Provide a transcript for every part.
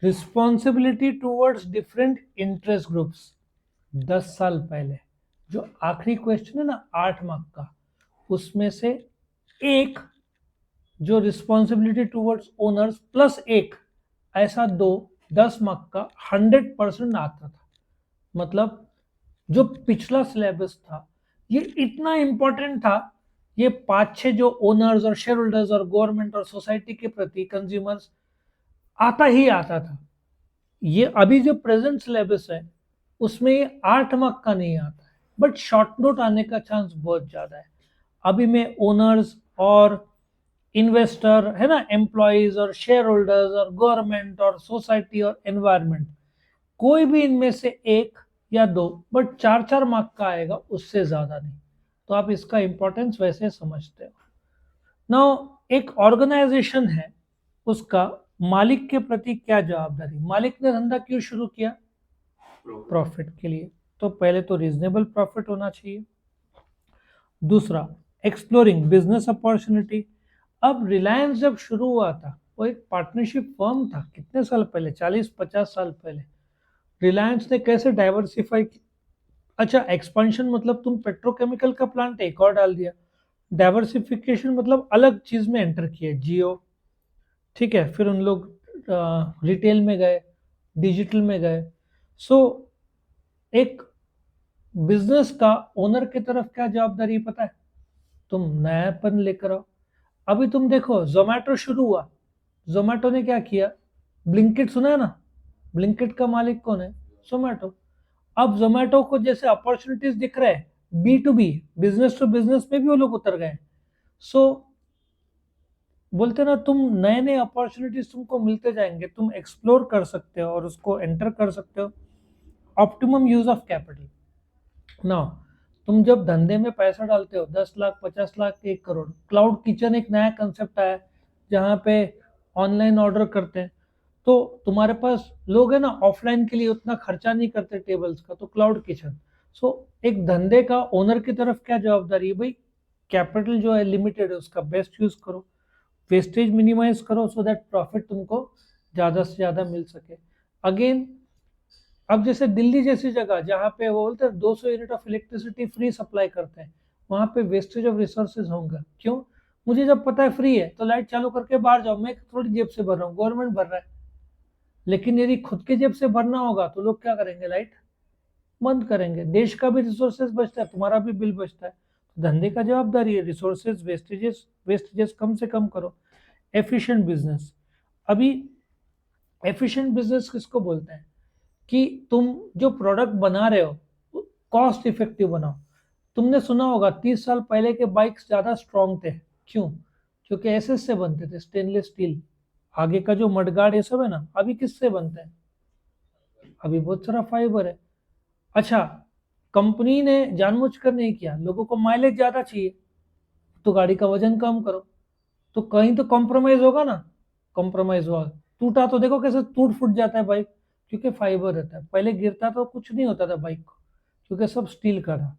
Responsibility towards different interest groups, 10 साल पहले जो आखिरी क्वेश्चन है ना 8 मार्क का, उसमें से एक जो रिस्पॉन्सिबिलिटी टूवर्ड्स ओनर्स प्लस एक, ऐसा दो 10 मार्क का 100% आता था। मतलब जो पिछला सिलेबस था ये इतना इंपॉर्टेंट था, ये 5-6 जो ओनर्स और शेयर होल्डर्स और गवर्नमेंट और सोसाइटी के प्रति कंज्यूमर्स आता ही आता था। ये अभी जो प्रेजेंट सिलेबस है उसमें ये 8 मार्क का नहीं आता है, बट शॉर्ट नोट आने का चांस बहुत ज्यादा है। अभी मैं ओनर्स और इन्वेस्टर है ना, एम्प्लॉयज और शेयर होल्डर्स और गवर्नमेंट और सोसाइटी और एनवायरनमेंट, कोई भी इनमें से एक या दो, बट 4-4 मार्क का आएगा, उससे ज्यादा नहीं। तो आप इसका इंपॉर्टेंस वैसे समझते हो। नाउ एक ऑर्गेनाइजेशन है, उसका मालिक के प्रति क्या जवाबदारी। मालिक ने धंधा क्यों शुरू किया? प्रॉफिट के लिए। तो पहले तो रीजनेबल प्रॉफिट होना चाहिए। दूसरा, एक्सप्लोरिंग बिजनेस अपॉर्चुनिटी। अब रिलायंस जब शुरू हुआ था वो एक पार्टनरशिप फर्म था, कितने साल पहले, 40-50 साल पहले। रिलायंस ने कैसे डाइवर्सिफाई की? अच्छा, एक्सपेंशन मतलब तुम पेट्रोकेमिकल का प्लांट एक और डाल दिया। डाइवर्सिफिकेशन मतलब अलग चीज में एंटर किए, जियो, ठीक है, फिर उन लोग रिटेल में गए, डिजिटल में गए। सो एक बिजनेस का ओनर की तरफ क्या जवाबदारी पता है? तुम नयापन लेकर आओ। अभी तुम देखो, जोमेटो शुरू हुआ, जोमेटो ने क्या किया? ब्लिंकिट सुना है ना? ब्लिंकिट का मालिक कौन है? जोमेटो। अब जोमेटो को जैसे अपॉर्चुनिटीज दिख रहे हैं B to B, business to business में भी वो लोग उतर गए। सो बोलते ना, तुम नए नए अपॉर्चुनिटीज तुमको मिलते जाएंगे, तुम एक्सप्लोर कर सकते हो और उसको एंटर कर सकते हो। ऑप्टिमम यूज ऑफ कैपिटल ना, तुम जब धंधे में पैसा डालते हो 10 लाख 50 लाख 1 करोड़, क्लाउड किचन एक नया कंसेप्ट आया जहाँ पे ऑनलाइन ऑर्डर करते हैं, तो तुम्हारे पास लोग है ना, ऑफलाइन के लिए उतना खर्चा नहीं करते टेबल्स का, तो क्लाउड किचन। सो एक धंधे का ओनर की तरफ क्या जवाबदारी है भाई? कैपिटल जो है लिमिटेड है, उसका बेस्ट यूज करो, वेस्टेज मिनिमाइज करो, सो दैट प्रॉफिट तुमको ज़्यादा से ज़्यादा मिल सके। अगेन, अब जैसे दिल्ली जैसी जगह जहाँ पे वो बोलते हैं 200 unit of electricity free supply करते हैं, वहाँ पे वेस्टेज ऑफ रिसोर्सेज होंगे। क्यों? मुझे जब पता है फ्री है तो लाइट चालू करके बाहर जाओ, मैं थोड़ी जेब से भर रहा हूँ, गवर्नमेंट भर रहा है। लेकिन यदि खुद के जेब से भरना होगा तो लोग क्या करेंगे? लाइट बंद करेंगे। देश का भी रिसोर्सेज बचता है, तुम्हारा भी बिल बचता है। तो धंधे का जवाबदारी है रिसोर्सेज वेस्टेजेस कम से कम करो। Efficient business. अभी एफिशिएंट बिजनेस किसको बोलते हैं? कि तुम जो प्रोडक्ट बना रहे हो कॉस्ट इफेक्टिव बनाओ। तुमने सुना होगा 30 साल पहले के बाइक्स ज्यादा स्ट्रांग थे। क्यों? क्योंकि एसएस से बनते थे, स्टेनलेस स्टील। आगे का जो मडगार्ड ये सब है ना, अभी किससे बनते हैं? अभी बहुत सारा फाइबर है। अच्छा, कंपनी ने जानबूझकर नहीं किया, लोगों को माइलेज ज्यादा चाहिए तो गाड़ी का वजन कम करो। तो कहीं तो कॉम्प्रोमाइज होगा ना, कॉम्प्रोमाइज हुआ। टूटा तो देखो कैसे टूट फूट जाता है बाइक, क्योंकि फाइबर रहता है। पहले गिरता तो कुछ नहीं होता था बाइक को, क्योंकि सब स्टील का था।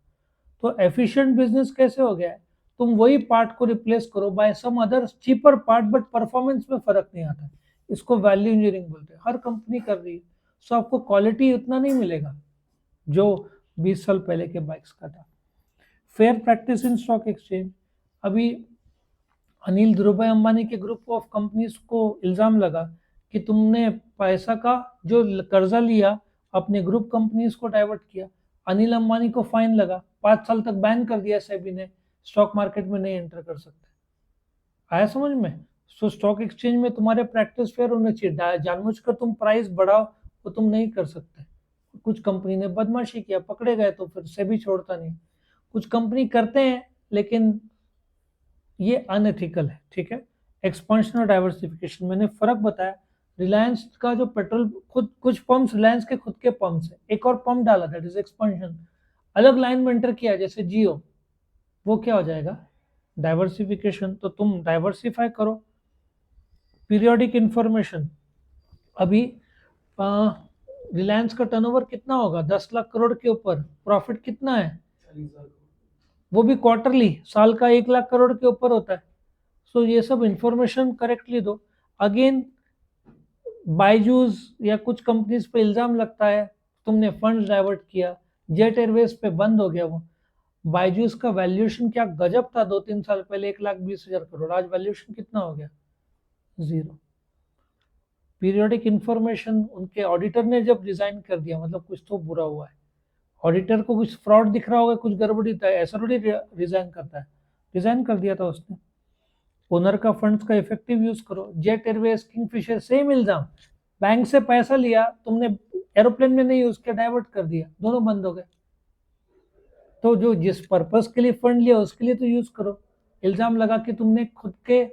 तो एफिशिएंट बिजनेस कैसे हो गया है? तुम वही पार्ट को रिप्लेस करो by some other cheaper part, but performance में फर्क नहीं आता। इसको वैल्यू इंजीनियरिंग बोलते हैं, हर कंपनी कर रही है। सो आपको क्वालिटी उतना नहीं मिलेगा जो 20 साल पहले के बाइक्स का था। Fair practice in stock exchange. अभी अनिल धीरूभाई अंबानी के ग्रुप ऑफ कंपनीज को इल्जाम लगा कि तुमने पैसा का जो कर्जा लिया अपने ग्रुप कंपनीज को डाइवर्ट किया। अनिल अंबानी को फाइन लगा, 5 साल तक बैन कर दिया सेबी ने, स्टॉक मार्केट में नहीं एंटर कर सकते। आया समझ में? सो स्टॉक एक्सचेंज में तुम्हारे प्रैक्टिस फेयर होने चाहिए। जानबूझकर तुम प्राइस बढ़ाओ वो तुम नहीं कर सकते। कुछ कंपनी ने बदमाशी किया, पकड़े गए तो फिर सेबी छोड़ता नहीं। कुछ कंपनी करते हैं लेकिन ये अनएथिकल है, ठीक है। एक्सपांशन और डाइवर्सिफिकेशन मैंने फर्क बताया। रिलायंस का जो पेट्रोल, खुद कुछ पंप्स रिलायंस के खुद के पंप्स है, एक और पंप डाला, दैट इज एक्सपांशन। अलग लाइन में एंटर किया जैसे जियो, वो क्या हो जाएगा? डाइवर्सिफिकेशन। तो तुम डाइवर्सिफाई करो। Periodic information. अभी रिलायंस का टर्नओवर कितना होगा? 10 लाख करोड़ के ऊपर। प्रॉफिट कितना है? वो भी क्वार्टरली, साल का 1 लाख करोड़ के ऊपर होता है। सो ये सब इंफॉर्मेशन करेक्टली दो। अगेन, बायजूस या कुछ कंपनीज पे इल्जाम लगता है तुमने फंड्स डाइवर्ट किया, जेट एयरवेज पे बंद हो गया वो। बायजूस का वैल्यूएशन क्या गजब था 2-3 साल पहले, 1,20,000 करोड़, आज वैल्यूएशन कितना हो गया? जीरो। पीरियोडिक इंफॉर्मेशन उनके ऑडिटर ने जब रिजाइन कर दिया, मतलब कुछ तो बुरा हुआ है। ऑडिटर को कुछ फ्रॉड दिख रहा होगा, कुछ गड़बड़ी था, ऐसा थोड़ी रिजाइन करता है। रिजाइन कर दिया था उसने। ओनर का फंड्स का इफेक्टिव यूज करो। जेट एयरवेज, किंगफिशर, सेम इल्जाम। बैंक से पैसा लिया तुमने, एरोप्लेन में नहीं यूज किया, डाइवर्ट कर दिया, दोनों बंद हो गए। तो जो जिस पर्पस के लिए फंड लिया उसके लिए तो यूज करो। इल्जाम लगा कि तुमने खुद के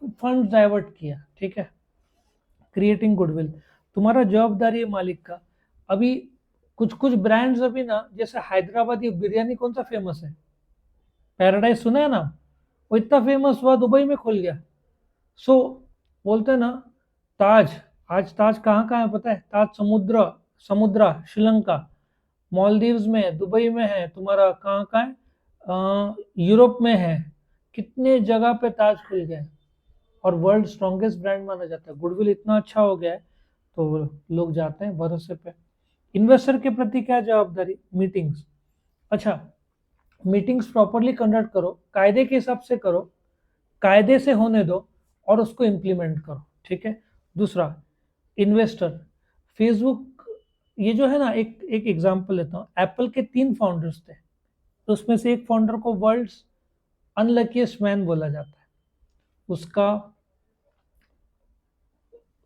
फंड डाइवर्ट किया, ठीक है। क्रिएटिंग गुडविल, तुम्हारा जवाबदारी है मालिक का। अभी कुछ कुछ ब्रांड्स अभी ना, जैसे हैदराबादी बिरयानी कौन सा फेमस है? पैराडाइज सुना है ना? वो इतना फेमस हुआ, दुबई में खुल गया। सो बोलते हैं ना, ताज, आज ताज कहाँ कहाँ है पता है? ताज समुद्र, समुद्रा श्रीलंका, मालदीव्स में है, दुबई में है, तुम्हारा कहाँ कहाँ है, यूरोप में है। कितने जगह पे ताज खुल गए, और वर्ल्ड स्ट्रॉन्गेस्ट ब्रांड माना जाता है। गुडविल इतना अच्छा हो गया है तो लोग जाते हैं भरोसे पे। इन्वेस्टर के प्रति क्या जवाबदारी? मीटिंग्स। अच्छा, मीटिंग्स प्रॉपरली कंडक्ट करो, कायदे के हिसाब से करो, कायदे से होने दो, और उसको इम्प्लीमेंट करो, ठीक है। दूसरा, इन्वेस्टर, फेसबुक, ये जो है ना, एक एक एग्जांपल लेता हूँ। एप्पल के 3 फाउंडर्स थे, तो उसमें से एक फाउंडर को वर्ल्ड्स अनलकीस्ट मैन बोला जाता है। उसका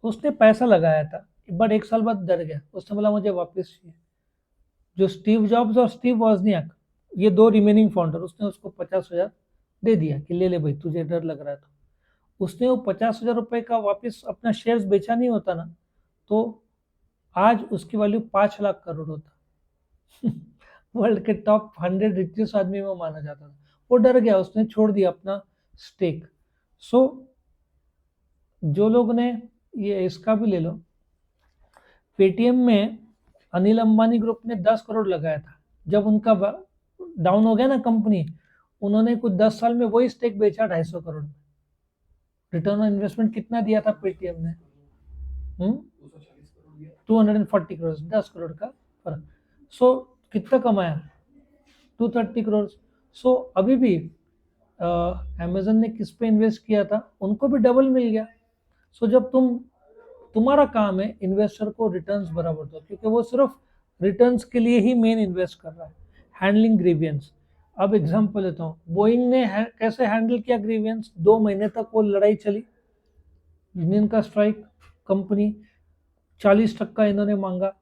उसने पैसा लगाया था, बट 1 साल बाद डर गया, उसने बोला मुझे वापस चाहिए। जो स्टीव जॉब्स और स्टीव वॉजनियाक, ये 2 रिमेनिंग फाउंडर, उसने उसको 50,000 दे दिया कि ले ले भाई, तुझे डर लग रहा है तो। उसने वो 50,000 रुपए का वापस अपना शेयर्स बेचा नहीं होता ना, तो आज उसकी वैल्यू 5 लाख करोड़ होता। वर्ल्ड के टॉप 100 रिचेस्ट आदमी में माना जाता था। वो डर गया, उसने छोड़ दिया अपना स्टेक। सो जो लोग ने, ये इसका भी ले लो, पेटीएम में अनिल अंबानी ग्रुप ने 10 करोड़ लगाया था। जब उनका डाउन हो गया ना कंपनी, उन्होंने कुछ 10 साल में वही स्टेक बेचा 250 करोड़ में। रिटर्न ऑन इन्वेस्टमेंट कितना दिया था पेटीएम ने? 240 करोड़, 10 करोड़ का फर्क। सो कितना कमाया? 230 करोड़। सो अभी भी अमेजन ने किस पे इन्वेस्ट किया था, उनको भी डबल मिल गया। सो जब तुम्हारा काम है इन्वेस्टर को रिटर्न्स बराबर दो, क्योंकि वो सिर्फ रिटर्न्स के लिए ही मेन इन्वेस्ट कर रहा है। हैंडलिंग ग्रीवियंस, अब एग्जांपल लेता हूँ, बोइंग ने कैसे हैंडल किया ग्रीवियंस? 2 महीने तक वो लड़ाई चली, यूनियन का स्ट्राइक, कंपनी 40% इन्होंने मांगा,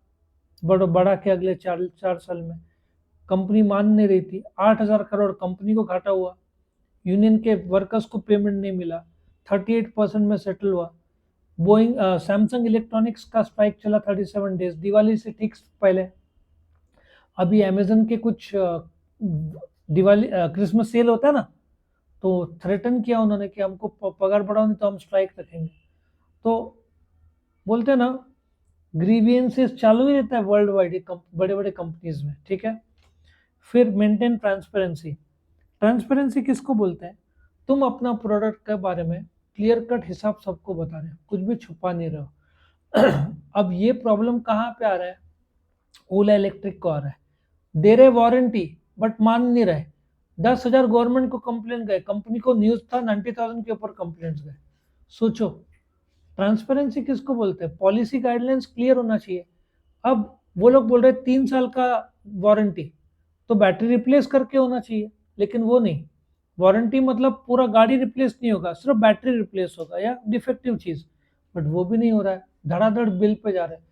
बढ़ा के अगले 4 साल में। कंपनी मान नहीं रही थी, 8,000 करोड़ कंपनी को घाटा हुआ, यूनियन के वर्कर्स को पेमेंट नहीं मिला, 38% में सेटल हुआ। बोइंग सैमसंग इलेक्ट्रॉनिक्स का स्ट्राइक चला 37 डेज, दिवाली से ठीक पहले। अभी अमेजन के कुछ दिवाली क्रिसमस सेल होता है ना, तो थ्रेटन किया उन्होंने कि हमको पगार बढ़ाओ नहीं तो हम स्ट्राइक रखेंगे। तो बोलते हैं ना, ग्रीवियंसेस चालू ही रहता है वर्ल्ड वाइड बड़े बड़े कंपनीज में, ठीक है। फिर मेंटेन ट्रांसपेरेंसी। ट्रांसपेरेंसी किसको बोलते हैं? तुम अपना प्रोडक्ट के बारे में क्लियर कट हिसाब सबको बता रहे हो, कुछ भी छुपा नहीं रहे हो। अब ये प्रॉब्लम कहाँ पे आ रहा है? ओला इलेक्ट्रिक को आ रहा है। दे रहे वारंटी बट मान नहीं रहे। 10,000 गवर्नमेंट को कंप्लेन गए, कंपनी को न्यूज था 90,000 के ऊपर कंप्लेंट्स गए। सोचो, ट्रांसपेरेंसी किसको बोलते हैं? पॉलिसी गाइडलाइंस क्लियर होना चाहिए। अब वो लोग बोल रहे 3 साल का वारंटी, तो बैटरी रिप्लेस करके होना चाहिए, लेकिन वो नहीं। वारंटी मतलब पूरा गाड़ी रिप्लेस नहीं होगा, सिर्फ बैटरी रिप्लेस होगा या डिफेक्टिव चीज, बट वो भी नहीं हो रहा है, धड़ाधड़ बिल पे जा रहे हैं।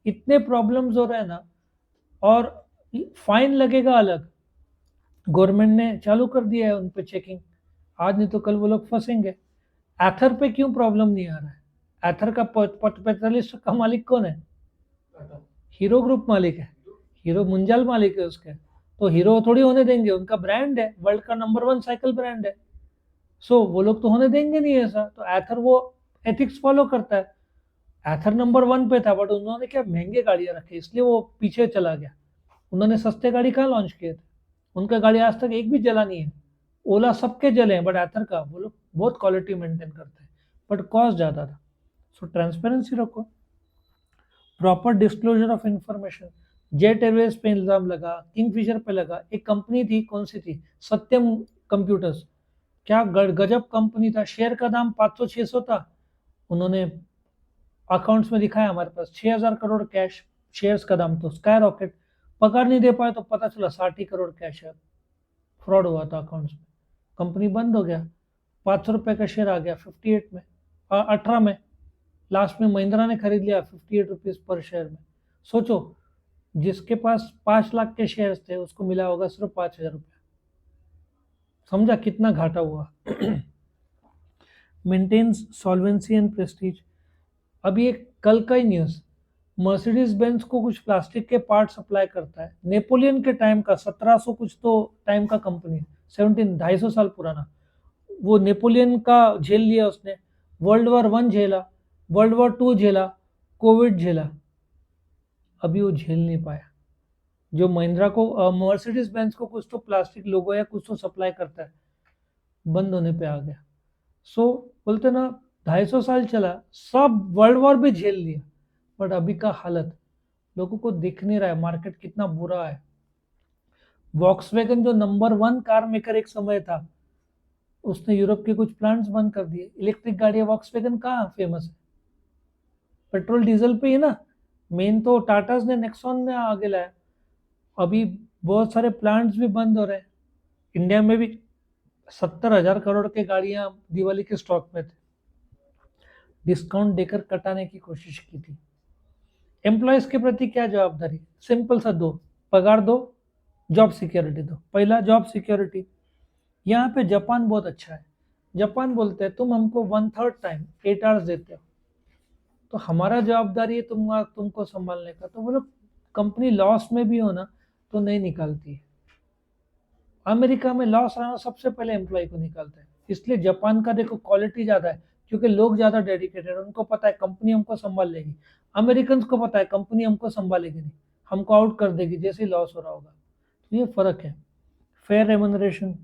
इतने प्रॉब्लम्स हो रहे हैं ना, और फाइन लगेगा अलग। गवर्नमेंट ने चालू कर दिया है उन पे चेकिंग, आज नहीं तो कल वो लोग फंसेंगे। एथर पे क्यों प्रॉब्लम नहीं आ रहा है? एथर का 45% मालिक कौन है? हीरो ग्रुप मालिक है, हीरो मुंजाल मालिक है उसके। तो हीरो थोड़ी होने देंगे, उनका ब्रांड है, वर्ल्ड का नंबर 1 साइकिल ब्रांड है। सो वो लोग तो होने देंगे नहीं ऐसा। तो एथर वो एथिक्स फॉलो करता है। एथर नंबर 1 पे था, बट उन्होंने क्या महंगे गाड़ियां रखी, इसलिए वो पीछे चला गया। उन्होंने सस्ते गाड़ी कहाँ लॉन्च किए थे? उनका गाड़ी आज तक एक भी जला नहीं है। ओला सबके जले हैं, बट एथर का वो लोग बहुत क्वालिटी मेंटेन करते हैं, बट कॉस्ट ज़्यादा था। सो ट्रांसपेरेंसी रखो। Proper disclosure of information. Jet Airways पे इल्जाम लगा, किंगफिशर पे लगा, एक कंपनी थी, कौन सी थी, सत्यम कंप्यूटर्स, क्या गजब कंपनी था, शेयर का दाम 500-600 था, उन्होंने अकाउंट्स में दिखाया हमारे पास 6,000 करोड़ कैश, शेयर्स का दाम तो स्काई रॉकेट, पगार नहीं दे पाए तो पता चला 60 करोड़ कैश है, फ्रॉड हुआ था अकाउंट्स में, कंपनी बंद हो गया, 500 रुपये का शेयर आ गया 58 में, 18 में, लास्ट में महिंद्रा ने खरीद लिया 58 रुपीज पर शेयर में। सोचो, जिसके पास 5 लाख के शेयर्स थे उसको मिला होगा सिर्फ 5,000 रुपया, समझा कितना घाटा हुआ। Maintains solvency and prestige. अभी एक कल का ही न्यूज, मर्सिडीज बेंज को कुछ प्लास्टिक के पार्ट सप्लाई करता है, नेपोलियन के टाइम का, 1700 कुछ तो टाइम का कंपनी, 250 साल पुराना, वो नेपोलियन का झेल लिया उसने, वर्ल्ड वॉर 1 झेला, वर्ल्ड वॉर 2 झेला, कोविड झेला, अभी वो झेल नहीं पाया। जो महिंद्रा को, मर्सिडीज बेंज को कुछ तो प्लास्टिक लोगो या कुछ तो सप्लाई करता है, बंद होने पे आ गया। सो बोलते ना, 250 साल चला, सब वर्ल्ड वॉर भी झेल लिया, बट अभी का हालत लोगों को दिख नहीं रहा है, मार्केट कितना बुरा है। वॉक्सवैगन जो नंबर 1 कार मेकर एक समय था, उसने यूरोप के कुछ प्लांट्स बंद कर दिए, इलेक्ट्रिक गाड़ियां वॉक्सवैगन कहाँ फेमस है, पेट्रोल डीजल पे ही ना, मेन तो टाटाज ने नेक्सॉन ने आगे लाया, अभी बहुत सारे प्लांट्स भी बंद हो रहे हैं। इंडिया में भी 70,000 करोड़ के गाड़ियां दिवाली के स्टॉक में थे, डिस्काउंट देकर कटाने की कोशिश की थी। एम्प्लॉयज के प्रति क्या जवाबदारी, सिंपल सा दो, पगार दो, जॉब सिक्योरिटी दो। पहला जॉब सिक्योरिटी, यहाँ पे जापान बहुत अच्छा है, जापान बोलते हैं तुम हमको 1/3 टाइम 8 आवर्स देते हो, तो हमारा जवाबदारी है तुमको संभालने का, तो वो लोग कंपनी लॉस में भी हो ना तो नहीं निकालती है। अमेरिका में लॉस आना सबसे पहले एम्प्लॉय को निकालते हैं, इसलिए जापान का देखो क्वालिटी ज़्यादा है, क्योंकि लोग ज़्यादा डेडिकेटेड, उनको पता है कंपनी हमको संभाल लेगी। अमेरिकन को पता है कंपनी हमको संभालेगी नहीं, हमको आउट कर देगी जैसे ही लॉस हो रहा होगा, तो ये फर्क है। फेयर रेमुनरेशन,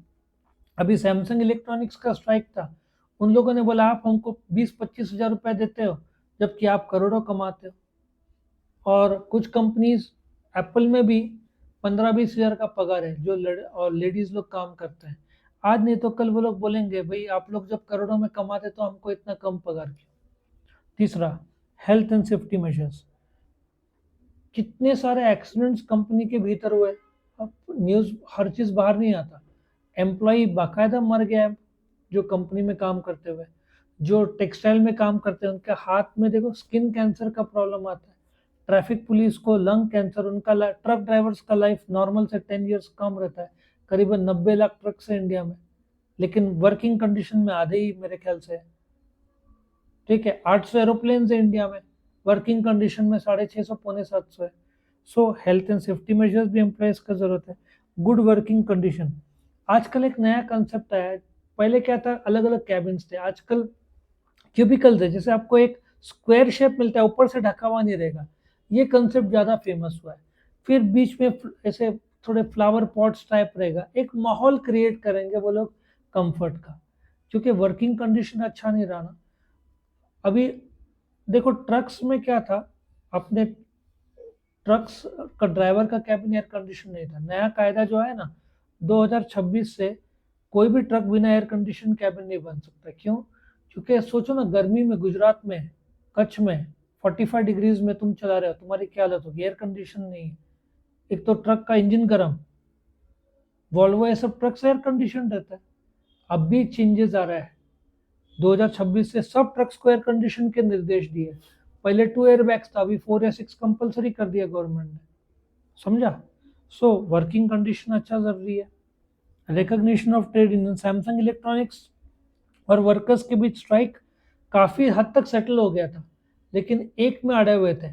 अभी सैमसंग इलेक्ट्रॉनिक्स का स्ट्राइक था, उन लोगों ने बोला आप हमको 20-25 हज़ार रुपये देते हो जबकि आप करोड़ों कमाते हो, और कुछ कंपनीज, एप्पल में भी 15-20 हज़ार का पगार है जो और लेडीज लोग काम करते हैं, आज नहीं तो कल वो लोग बोलेंगे भाई आप लोग जब करोड़ों में कमाते तो हमको इतना कम पगार क्यों। तीसरा, हेल्थ एंड सेफ्टी मेजर्स, कितने सारे एक्सीडेंट्स कंपनी के भीतर हुए, अब न्यूज हर चीज बाहर नहीं आता, एम्प्लॉय बाकायदा मर गया है जो कंपनी में काम करते हुए, जो टेक्सटाइल में काम करते हैं उनके हाथ में देखो स्किन कैंसर का प्रॉब्लम आता है, ट्रैफिक पुलिस को लंग कैंसर, उनका ट्रक ड्राइवर्स का लाइफ नॉर्मल से 10 ईयर्स कम रहता है, करीबन 90 लाख ट्रक्स है इंडिया में, लेकिन वर्किंग कंडीशन में आधे ही मेरे ख्याल से है। ठीक है, 800 एरोप्लेन है इंडिया में, वर्किंग कंडीशन में 650 750 है। सो हेल्थ एंड सेफ्टी मेजर्स भी एम्प्लॉयज का जरूरत है। गुड वर्किंग कंडीशन, आजकल एक नया कंसेप्ट आया है, पहले क्या था अलग अलग कैबिन्स थे, आजकल क्यूबिकल्स है, जैसे आपको एक स्क्वायर शेप मिलता है ऊपर से ढका हुआ नहीं रहेगा, ये कंसेप्ट ज़्यादा फेमस हुआ है। फिर बीच में ऐसे थोड़े फ्लावर पॉट्स टाइप रहेगा, एक माहौल क्रिएट करेंगे वो लोग कंफर्ट का, क्योंकि वर्किंग कंडीशन अच्छा नहीं रहा ना। अभी देखो ट्रक्स में क्या था, अपने ट्रक्स का ड्राइवर का कैबिन एयर कंडीशन नहीं था, नया कायदा जो है ना 2026 से कोई भी ट्रक बिना एयर कंडीशन कैबिन नहीं बन सकता। क्यों? क्योंकि सोचो ना, गर्मी में गुजरात में, कच्छ में 45 डिग्रीज में तुम चला रहे हो, तुम्हारी क्या हालत होगी, एयर कंडीशन नहीं है, एक तो ट्रक का इंजन गर्म, वॉल्वो ये सब ट्रक से एयर कंडीशन रहता है। अब भी चेंजेस आ रहा है, 2026 से सब ट्रक्स को एयर कंडीशन के निर्देश दिए, पहले 2 एयर बैग्स था, अभी 4 या 6 कंपलसरी कर दिया गवर्नमेंट ने, समझा। सो वर्किंग कंडीशन अच्छा जरूरी है। Recognition of trade union, Samsung electronics और वर्कर्स के बीच स्ट्राइक काफी हद तक सेटल हो गया था, लेकिन एक में अड़े हुए थे,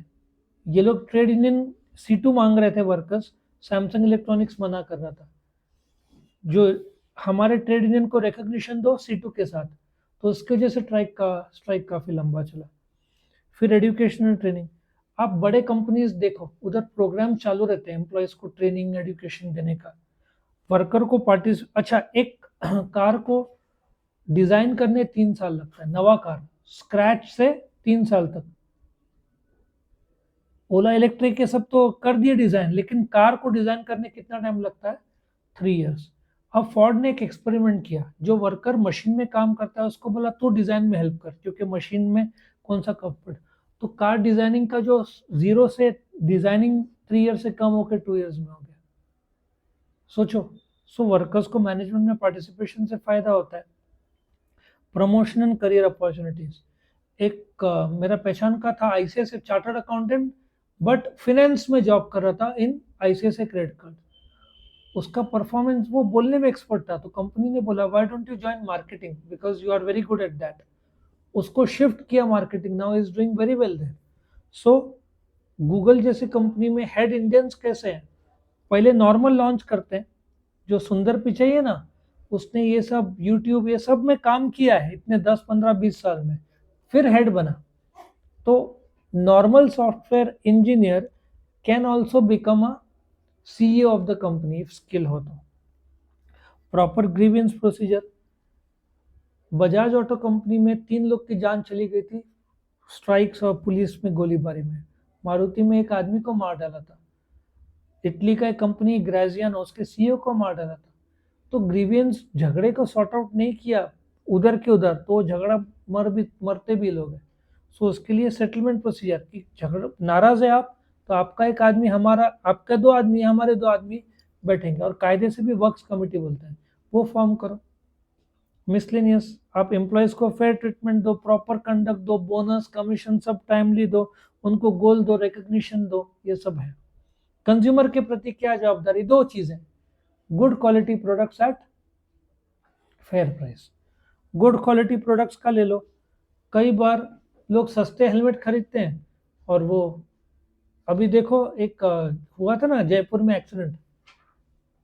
ये लोग ट्रेड यूनियन C2 मांग रहे थे वर्कर्स, सैमसंग इलेक्ट्रॉनिक्स मना कर रहा था, जो हमारे ट्रेड यूनियन को रिकॉग्निशन दो C2 के साथ, तो उसकी वजह से स्ट्राइक काफी लंबा चला। फिर एजुकेशनल ट्रेनिंग, आप बड़े कंपनीज देखो उधर प्रोग्राम चालू रहते हैं एम्प्लॉयज को ट्रेनिंग एजुकेशन देने का, वर्कर को पार्टिस, अच्छा एक कार को डिजाइन करने 3 साल लगता है, नवा कार स्क्रैच से 3 साल तक, ओला इलेक्ट्रिक ये सब तो कर दिए डिजाइन, लेकिन कार को डिजाइन करने कितना टाइम लगता है? 3 इयर्स। अब फोर्ड ने एक एक्सपेरिमेंट किया, जो वर्कर मशीन में काम करता है उसको बोला तू डिजाइन में हेल्प कर, क्योंकि मशीन में कौन सा कंफर्ट। तो कार डिजाइनिंग का जो जीरो से डिजाइनिंग 3 ईयर से कम होकर 2 इयर्स में हो गया। सोचो। सो वर्कर्स को मैनेजमेंट में पार्टिसिपेशन से फायदा होता है। Promotion and career opportunities. एक मेरा पहचान का था ICICI chartered accountant, but finance में जॉब कर रहा था इन आईसीआईसीआई क्रेडिट कार्ड। उसका परफॉर्मेंस, वो बोलने में एक्सपर्ट था, तो कंपनी ने बोला why don't you join marketing because you are very good at that. उसको शिफ्ट किया marketing, now is doing very well there. So Google जैसी कंपनी में हेड इंडियंस कैसे हैं? पहले नॉर्मल लॉन्च करते हैं, जो सुंदर पिचाई है ना, उसने ये सब यूट्यूब ये सब में काम किया है इतने 10 15 20 साल में, फिर हेड बना। तो normal software engineer can also become a CEO of the company if skill हो तो। Proper grievance procedure. Bajaj auto company में 3 लोग की जान चली गई थी स्ट्राइक्स और पुलिस में गोलीबारी में। मारुति में एक आदमी को मार डाला था। इटली का एक कंपनी ग्रेजियानो, उसके सीईओ को मार डाला था। तो ग्रीवियंस झगड़े को सॉर्ट आउट नहीं किया उधर के उधर, तो झगड़ा मरते भी लोग हैं। सो उसके लिए सेटलमेंट प्रोसीजर कि झगड़ा नाराज है आप, तो आपका एक आदमी हमारा, आपका 2 आदमी हमारे 2 आदमी बैठेंगे, और कायदे से भी वर्क्स कमेटी बोलते हैं, वो फॉर्म करो। मिसलेनियस, आप एम्प्लॉयज को फेयर ट्रीटमेंट दो, प्रॉपर कंडक्ट दो, बोनस कमीशन सब टाइमली दो, उनको गोल दो, रिकग्निशन दो, ये सब है। कंज्यूमर के प्रति क्या जवाबदारी? 2 चीजें, good quality products at fair price. Good quality products का ले लो। कई बार लोग सस्ते हेलमेट खरीदते हैं, और वो अभी देखो एक हुआ था ना जयपुर में एक्सीडेंट,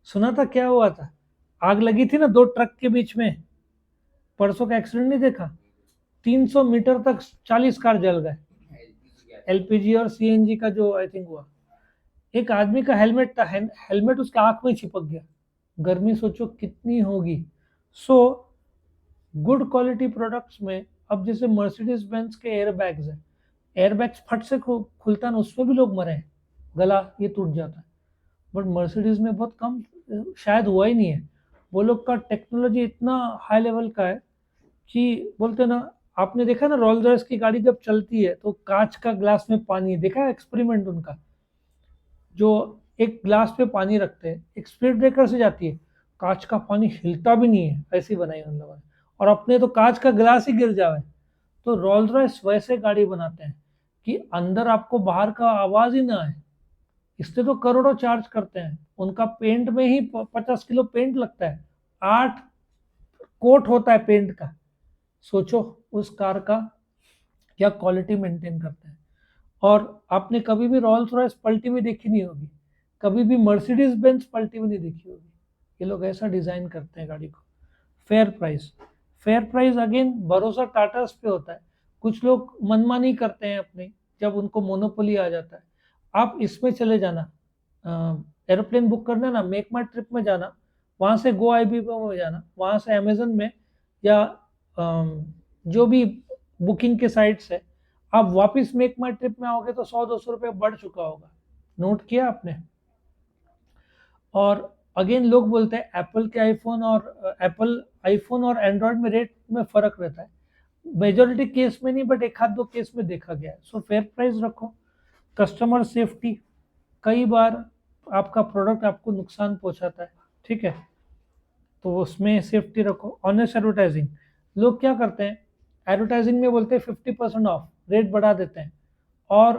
सुना था क्या हुआ था? आग लगी थी ना 2 ट्रक के बीच में, परसों का एक्सीडेंट नहीं देखा? 300 मीटर तक 40 कार जल गए। एलपीजी और सीएनजी का जो आई थिंक हुआ। एक आदमी का हेलमेट था, हेलमेट उसके आंख में चिपक गया। गर्मी सोचो कितनी होगी। सो गुड क्वालिटी प्रोडक्ट्स में, अब जैसे मर्सिडीज बेंज के एयर बैग्स है, एयर बैग्स फट से खुलता है ना, उसमें भी लोग मरे हैं, गला ये टूट जाता है। बट मर्सिडीज में बहुत कम, शायद हुआ ही नहीं है। वो लोग का टेक्नोलॉजी इतना हाई लेवल का है कि बोलते ना, आपने देखा ना रोल्स रॉयस की गाड़ी जब चलती है तो कांच का ग्लास में पानी, देखा है एक्सपेरिमेंट उनका? जो एक ग्लास पे पानी रखते हैं, एक स्पीड ब्रेकर से जाती है, कांच का पानी हिलता भी नहीं है, ऐसी बनाई उन लोगों ने। और अपने तो कांच का ग्लास ही गिर जावे। तो रोल्स रॉयस वैसे गाड़ी बनाते हैं कि अंदर आपको बाहर का आवाज ही ना आए। इससे तो करोड़ों चार्ज करते हैं। उनका पेंट में ही 50 किलो पेंट लगता है, 8 कोट होता है पेंट का। सोचो उस कार का क्या क्वालिटी मेंटेन करते हैं। और आपने कभी भी रॉल्स रॉयस पलटी हुई देखी नहीं होगी, कभी भी मर्सिडीज बेंज पलटी हुई नहीं देखी होगी। ये लोग ऐसा डिजाइन करते हैं गाड़ी को। Fair price. Fair price again भरोसा टाटास पे होता है। कुछ लोग मनमानी करते हैं अपनी, जब उनको मोनोपोली आ जाता है। आप इसमें चले जाना, एरोप्लेन बुक करना ना, मेक माई ट्रिप में जाना, वहाँ से गो आई बी में जाना, वहाँ से अमेजन में या जो भी बुकिंग के साइट्स है, आप वापस मेक माई ट्रिप में आओगे तो 100 200 रुपये बढ़ चुका होगा। नोट किया आपने? और अगेन लोग बोलते हैं एप्पल आईफोन और एंड्रॉयड में रेट में फर्क रहता है। मेजोरिटी केस में नहीं, बट एक आध दो केस में देखा गया है। सो फेयर प्राइस रखो। कस्टमर सेफ्टी, कई बार आपका प्रोडक्ट आपको नुकसान पहुंचाता है, ठीक है, तो उसमें सेफ्टी रखो। ऑनेस्ट एडवर्टाइजिंग, लोग क्या करते हैं, एडवर्टाइजिंग में बोलते हैं 50% ऑफ, रेट बढ़ा देते हैं और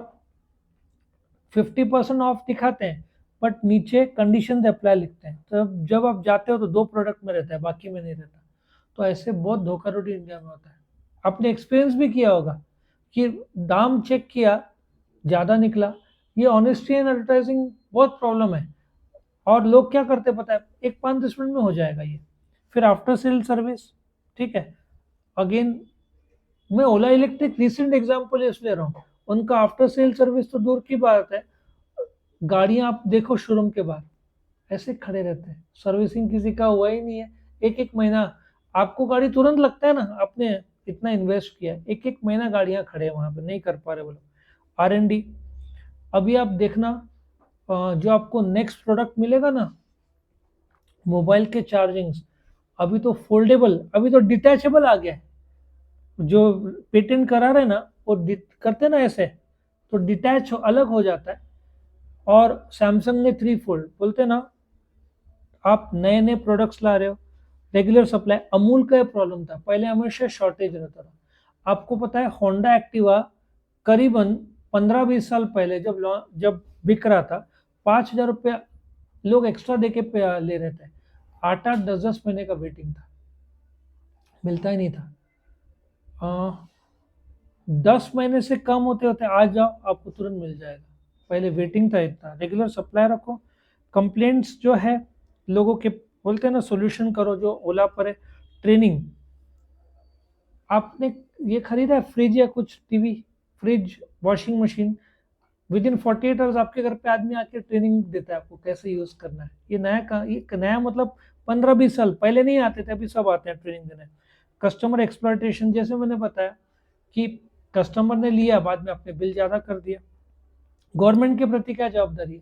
50% ऑफ दिखाते हैं, बट नीचे कंडीशन अप्लाई लिखते हैं। तो जब आप जाते हो तो 2 प्रोडक्ट में रहता है, बाकी में नहीं रहता। तो ऐसे बहुत धोखाधड़ी इंडिया में होता है। आपने एक्सपीरियंस भी किया होगा कि दाम चेक किया, ज़्यादा निकला। ये ऑनेस्टी एंड एडवर्टाइजिंग बहुत प्रॉब्लम है। और लोग क्या करते पता है, एक 5-10 मिनट में हो जाएगा ये। फिर आफ्टर सेल सर्विस, ठीक है, अगेन मैं ओला इलेक्ट्रिक रिसेंट एग्जांपल इसलिए ले रहा हूँ। उनका आफ्टर सेल सर्विस तो दूर की बात है, गाड़ियां आप देखो शोरूम के बाहर ऐसे खड़े रहते हैं, सर्विसिंग किसी का हुआ ही नहीं है। एक एक महीना आपको गाड़ी तुरंत लगता है ना, आपने इतना इन्वेस्ट किया, एक एक महीना गाड़ियां खड़े हैं वहां पे, नहीं कर पा रहे वो लोग। R&D, अभी आप देखना, जो आपको नेक्स्ट प्रोडक्ट मिलेगा ना, मोबाइल के चार्जिंग्स, अभी तो फोल्डेबल, अभी तो डिटैचेबल आ गया है। जो पेटेंट करा रहे ना, वो करते ना ऐसे, तो डिटैच अलग हो जाता है। और सैमसंग ने 3 फोल्ड बोलते ना, आप नए नए प्रोडक्ट्स ला रहे हो, रेगुलर सप्लाई। अमूल का प्रॉब्लम था पहले, हमेशा शॉर्टेज रहता था। आपको पता है होंडा एक्टिवा करीबन 15-20 साल पहले जब बिक रहा था, 5,000 रुपया लोग एक्स्ट्रा देके ले रहे थे। 8-8 10-10 महीने का वेटिंग था, मिलता ही नहीं था। 10 महीने से कम होते होते आ जाओ, आपको तुरंत मिल जाएगा। पहले वेटिंग था इतना। रेगुलर सप्लाई रखो। कंप्लेंट्स जो है लोगों के, बोलते हैं ना, सोल्यूशन करो। जो ओला पर है, ट्रेनिंग। आपने ये खरीदा है फ्रिज या कुछ, TV, fridge, washing machine, with in 48 hours आपके घर पे आदमी आके ट्रेनिंग देता है आपको कैसे यूज करना है। ये नया मतलब 15-20 साल पहले नहीं आते थे, अभी सब आते हैं ट्रेनिंग देने। कस्टमर एक्सप्लॉयटेशन, जैसे मैंने बताया कि कस्टमर ने लिया, बाद में आपने बिल ज़्यादा कर दिया। गवर्नमेंट के प्रति क्या जवाबदारी है?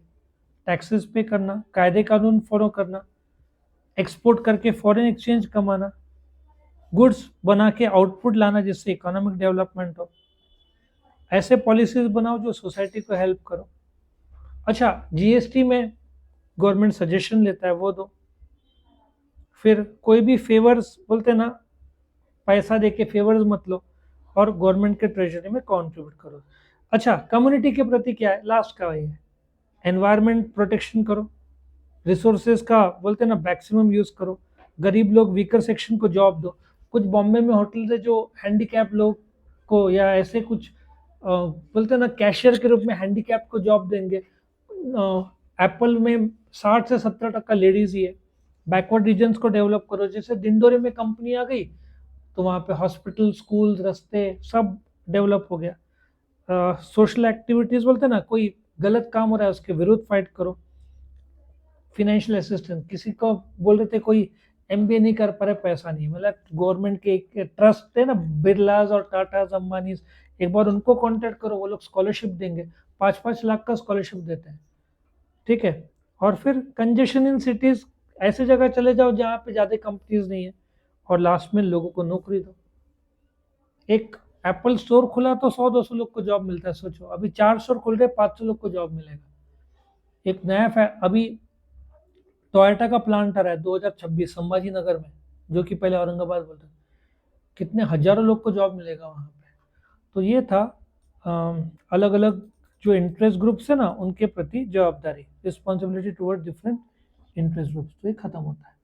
टैक्सेस पे करना, कायदे कानून फॉलो करना, एक्सपोर्ट करके फॉरेन एक्सचेंज कमाना, गुड्स बना के आउटपुट लाना जिससे इकोनॉमिक डेवलपमेंट हो। ऐसे पॉलिसीज बनाओ जो सोसाइटी को हेल्प करो। अच्छा, जीएसटी में गवर्नमेंट सजेशन लेता है, वो दो। फिर कोई भी फेवर्स, बोलते ना, पैसा देके फेवर्स मत लो, और गवर्नमेंट के ट्रेजरी में कंट्रीब्यूट करो। अच्छा, कम्युनिटी के प्रति क्या है? लास्ट का वही है, एनवायरनमेंट प्रोटेक्शन करो, रिसोर्सेज का, बोलते ना, मैक्सिमम यूज करो। गरीब लोग, वीकर सेक्शन को जॉब दो। कुछ बॉम्बे में होटल है जो हैंडीकैप लोग को, या ऐसे कुछ बोलते ना, कैशियर के रूप में हैंडीकैप को जॉब देंगे। एप्पल में 60 से 70% लेडीज ही है। बैकवर्ड रीजन्स को डेवलप करो। जैसे दिंडोरी में कंपनी आ गई, तो वहाँ पे हॉस्पिटल, स्कूल, रास्ते सब डेवलप हो गया। सोशल एक्टिविटीज, बोलते ना, कोई गलत काम हो रहा है उसके विरुद्ध फाइट करो। फिनेंशियल असिस्टेंस, किसी को बोल रहे थे कोई एमबीए नहीं कर पा रहे, पैसा नहीं, मतलब गवर्नमेंट के एक ट्रस्ट है ना, बिरलाज और टाटाज, अंबानीज, एक बार उनको कांटेक्ट करो, वो लोग स्कॉलरशिप देंगे। 5-5 लाख का स्कॉलरशिप देते हैं, ठीक है। और फिर कंजेशन इन सिटीज, ऐसे जगह चले जाओ जहाँ पे ज़्यादा कंपनीज नहीं है, और लास्ट में लोगों को नौकरी दो। एक एप्पल स्टोर खुला तो 100-200 लोग को जॉब मिलता है, सोचो। अभी 4 स्टोर खुल रहे, 500 लोग को जॉब मिलेगा। एक नया अभी टोयोटा का प्लांट आ रहा है 2026 संभाजी नगर में, जो कि पहले औरंगाबाद बोलते थे। कितने हजारों लोग को जॉब मिलेगा वहाँ पे। तो ये था अलग अलग जो इंटरेस्ट ग्रुप्स है ना, उनके प्रति जवाबदारी, responsibility toward different interest groups. तो ये खत्म होता है।